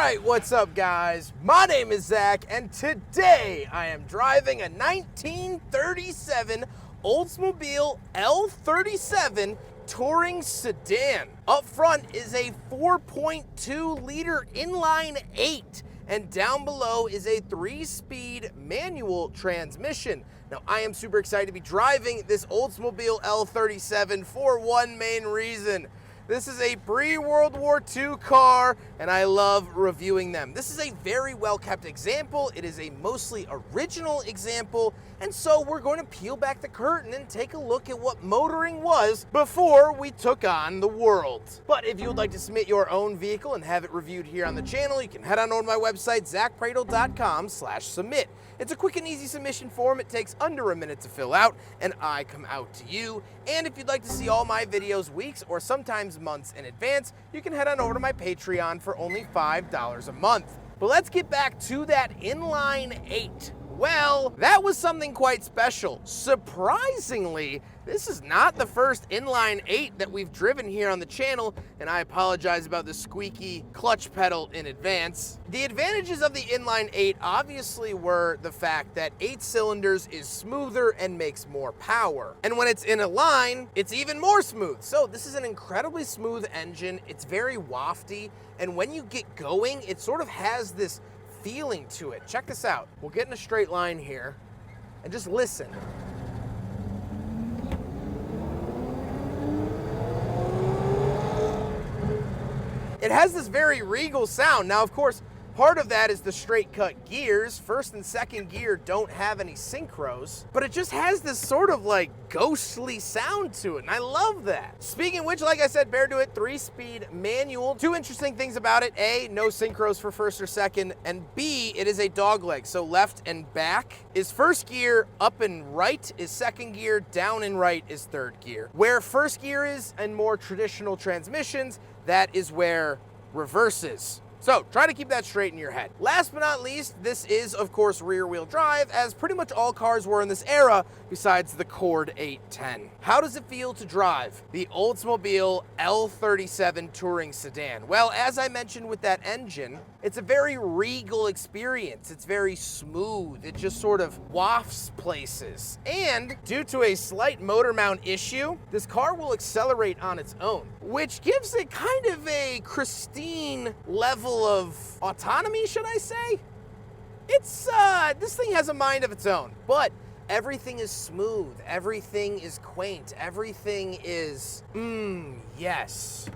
Alright, what's up guys? My name is Zach, and today I am driving a 1937 Oldsmobile L37 touring sedan. Up front is a 4.2 liter inline 8, and down below is a 3-speed manual transmission. Now, I am super excited to be driving this Oldsmobile L37 for one main reason. This is a pre-World War II car, and I love reviewing them. This is a very well-kept example. It is a mostly original example, and so we're going to peel back the curtain and take a look at what motoring was before we took on the world. But if you would like to submit your own vehicle and have it reviewed here on the channel, you can head on over to my website, zackpradel.com/submit. It's a quick and easy submission form. It takes under a minute to fill out, and I come out to you. And if you'd like to see all my videos weeks or sometimes months in advance, you can head on over to my Patreon for only $5 a month. But let's get back to that inline 8. Well, that was something quite special. Surprisingly, this is not the first inline 8 that we've driven here on the channel, and I apologize about the squeaky clutch pedal in advance. The advantages of the inline 8 obviously were the fact that 8 cylinders is smoother and makes more power. And when it's in a line, it's even more smooth. So this is an incredibly smooth engine. It's very wafty, and when you get going, it sort of has this feeling to it. Check this out. We'll get in a straight line here and just listen. It has this very regal sound. Now, of course, part of that is the straight cut gears. First and second gear don't have any synchros, but it just has this sort of like ghostly sound to it, and I love that. Speaking of which, like I said, bear to it, 3-speed manual. Two interesting things about it: A, no synchros for first or second, and B, it is a dogleg. So left and back is first gear, up and right is second gear, down and right is third gear. Where first gear is in more traditional transmissions, that is where reverse is. So try to keep that straight in your head. Last but not least, this is, of course, rear-wheel drive, as pretty much all cars were in this era, besides the Cord 810. How does it feel to drive the Oldsmobile L37 touring sedan? Well, as I mentioned with that engine, it's a very regal experience. It's very smooth. It just sort of wafts places. And due to a slight motor mount issue, this car will accelerate on its own, which gives it kind of a pristine level of autonomy, should I say? It's, this thing has a mind of its own, but everything is smooth, everything is quaint, everything is, yes,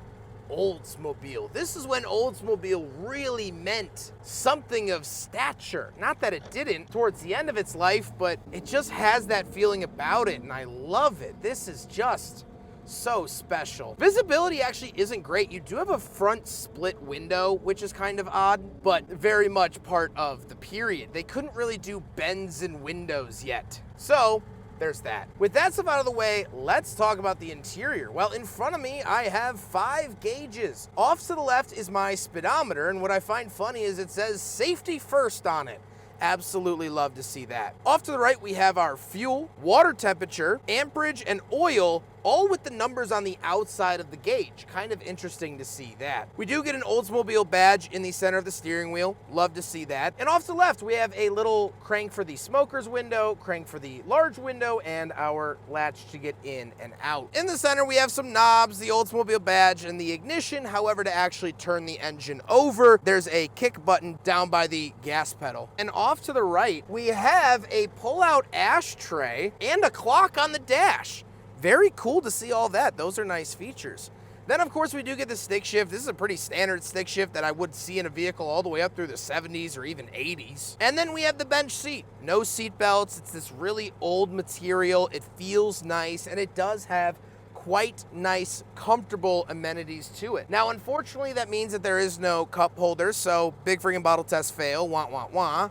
Oldsmobile. This is when Oldsmobile really meant something of stature. Not that it didn't towards the end of its life, but it just has that feeling about it, and I love it. This is just so special. Visibility actually isn't great. You do have a front split window, which is kind of odd, but very much part of the period. They couldn't really do bends in windows yet. So there's that. With that stuff out of the way, let's talk about the interior. Well, in front of me, I have 5 gauges. Off to the left is my speedometer, and what I find funny is it says safety first on it. Absolutely love to see that. Off to the right, we have our fuel, water temperature, amperage, and oil, all with the numbers on the outside of the gauge. Kind of interesting to see that. We do get an Oldsmobile badge in the center of the steering wheel. Love to see that. And off to the left, we have a little crank for the smoker's window, crank for the large window, and our latch to get in and out. In the center, we have some knobs, the Oldsmobile badge, and the ignition. However, to actually turn the engine over, there's a kick button down by the gas pedal. And off to the right, we have a pull-out ashtray and a clock on the dash. Very cool to see all that. Those are nice features. Then, of course, we do get the stick shift. This is a pretty standard stick shift that I would see in a vehicle all the way up through the 70s or even 80s. And then we have the bench seat. No seat belts. It's this really old material. It feels nice, and it does have quite nice, comfortable amenities to it. Now, unfortunately, that means that there is no cup holder, so big friggin' bottle test fail, wah, wah, wah.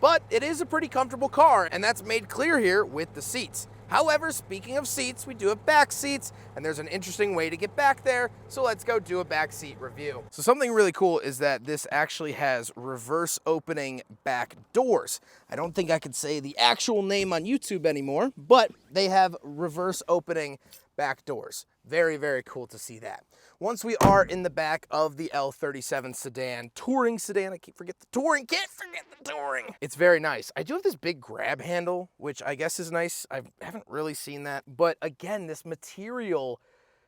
But it is a pretty comfortable car, and that's made clear here with the seats. However, speaking of seats, we do have back seats, and there's an interesting way to get back there, so let's go do a back seat review. So something really cool is that this actually has reverse opening back doors. I don't think I could say the actual name on YouTube anymore, but they have reverse opening back doors. very, very cool to see that. Once we are in the back of the L37 sedan, touring sedan, can't forget the touring. It's very nice. I do have this big grab handle, which I guess is nice. I haven't really seen that. But again, this material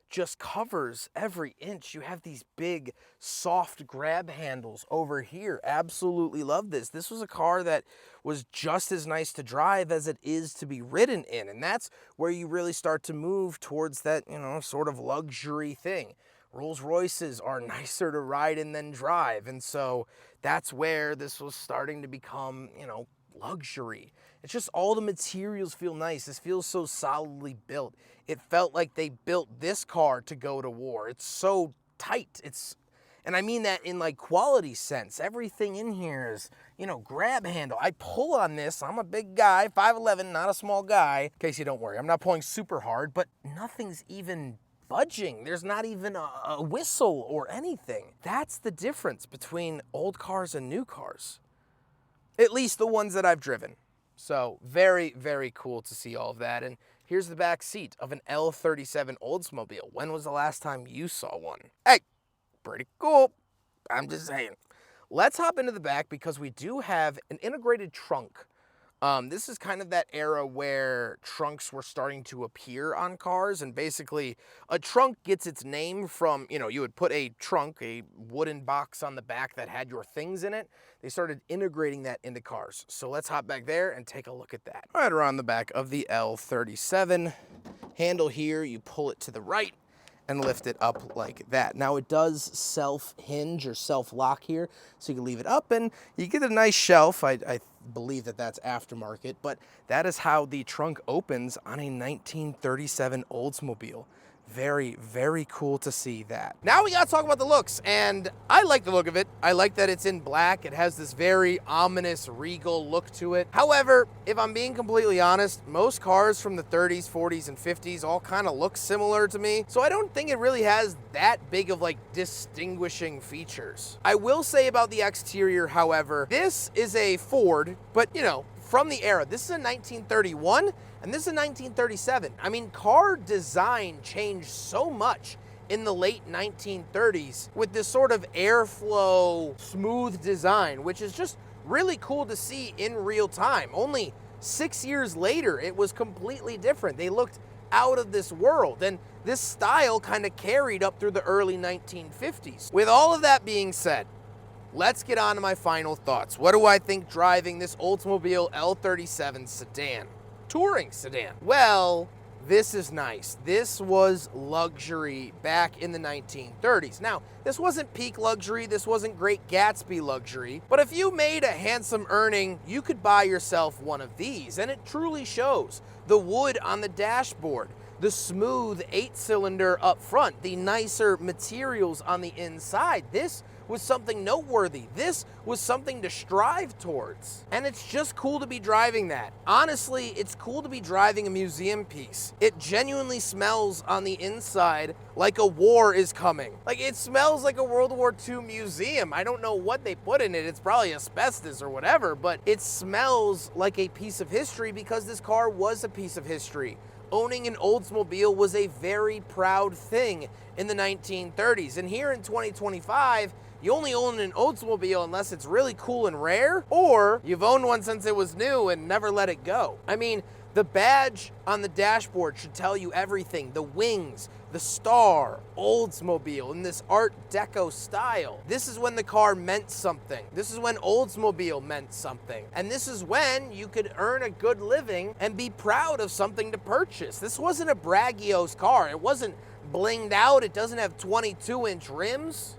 just covers every inch. You have these big, soft grab handles over here. Absolutely love this. This was a car that was just as nice to drive as it is to be ridden in. And that's where you really start to move towards that, you know, sort of luxury thing. Rolls Royces are nicer to ride in than drive. And so that's where this was starting to become, you know, luxury. It's just all the materials feel nice. This feels so solidly built. It felt like they built this car to go to war. It's so tight. And I mean that in like quality sense. Everything in here is, you know, grab handle. I pull on this. I'm a big guy, 5'11", not a small guy. In case you don't worry, I'm not pulling super hard, but nothing's even budging. There's not even a whistle or anything. That's the difference between old cars and new cars. At least the ones that I've driven. So very, very cool to see all of that. And here's the back seat of an L37 Oldsmobile. When was the last time you saw one? Hey, pretty cool. I'm just saying. Let's hop into the back because we do have an integrated trunk. This is kind of that era where trunks were starting to appear on cars, and basically a trunk gets its name from, you know, you would put a trunk, a wooden box on the back that had your things in it. They started integrating that into cars. So let's hop back there and take a look at that. Right around the back of the L37, handle here, you pull it to the right and lift it up like that. Now it does self-hinge or self-lock here, so you can leave it up and you get a nice shelf. I believe that that's aftermarket, but that is how the trunk opens on a 1937 Oldsmobile. Very, very cool to see that. Now we gotta talk about the looks, and I like the look of it. I like that it's in black. It has this very ominous, regal look to it. However, if I'm being completely honest, most cars from the 30s, 40s, and 50s all kind of look similar to me, so I don't think it really has that big of like distinguishing features. I will say about the exterior, however, this is a Ford, but you know, from the era. This is a 1931 and this is a 1937. I mean, car design changed so much in the late 1930s with this sort of airflow, smooth design, which is just really cool to see in real time. Only 6 years later, it was completely different. They looked out of this world, and this style kind of carried up through the early 1950s. With all of that being said, let's get on to my final thoughts. What do I think driving this Oldsmobile L37 sedan? Touring sedan. Well, this is nice. This was luxury back in the 1930s. Now, this wasn't peak luxury. This wasn't Great Gatsby luxury. But if you made a handsome earning, you could buy yourself one of these. And it truly shows. The wood on the dashboard, the smooth 8-cylinder up front, the nicer materials on the inside. This was something noteworthy. This was something to strive towards. And it's just cool to be driving that. Honestly, it's cool to be driving a museum piece. It genuinely smells on the inside like a war is coming. Like, it smells like a World War II museum. I don't know what they put in it. It's probably asbestos or whatever, but it smells like a piece of history because this car was a piece of history. Owning an Oldsmobile was a very proud thing in the 1930s. And here in 2025, you only own an Oldsmobile unless it's really cool and rare, or you've owned one since it was new and never let it go. I mean, the badge on the dashboard should tell you everything. The wings, the star, Oldsmobile in this Art Deco style. This is when the car meant something. This is when Oldsmobile meant something. And this is when you could earn a good living and be proud of something to purchase. This wasn't a braggiose car. It wasn't blinged out. It doesn't have 22-inch rims.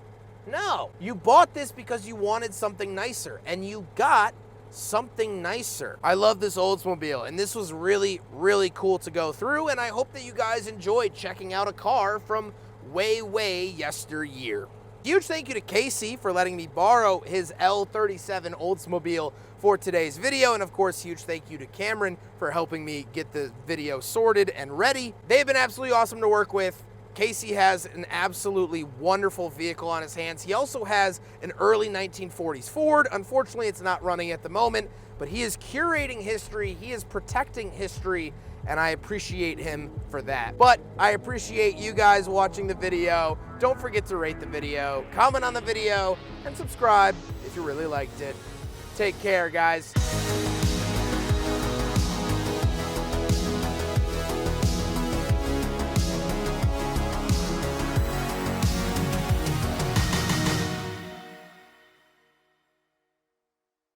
No, you bought this because you wanted something nicer, and you got something nicer. I love this Oldsmobile, and this was really, really cool to go through, and I hope that you guys enjoyed checking out a car from way, way yesteryear. Huge thank you to Casey for letting me borrow his L37 Oldsmobile for today's video, and of course, huge thank you to Cameron for helping me get the video sorted and ready. They've been absolutely awesome to work with. Casey has an absolutely wonderful vehicle on his hands. He also has an early 1940s Ford. Unfortunately, it's not running at the moment, but he is curating history. He is protecting history, and I appreciate him for that. But I appreciate you guys watching the video. Don't forget to rate the video, comment on the video, and subscribe if you really liked it. Take care, guys.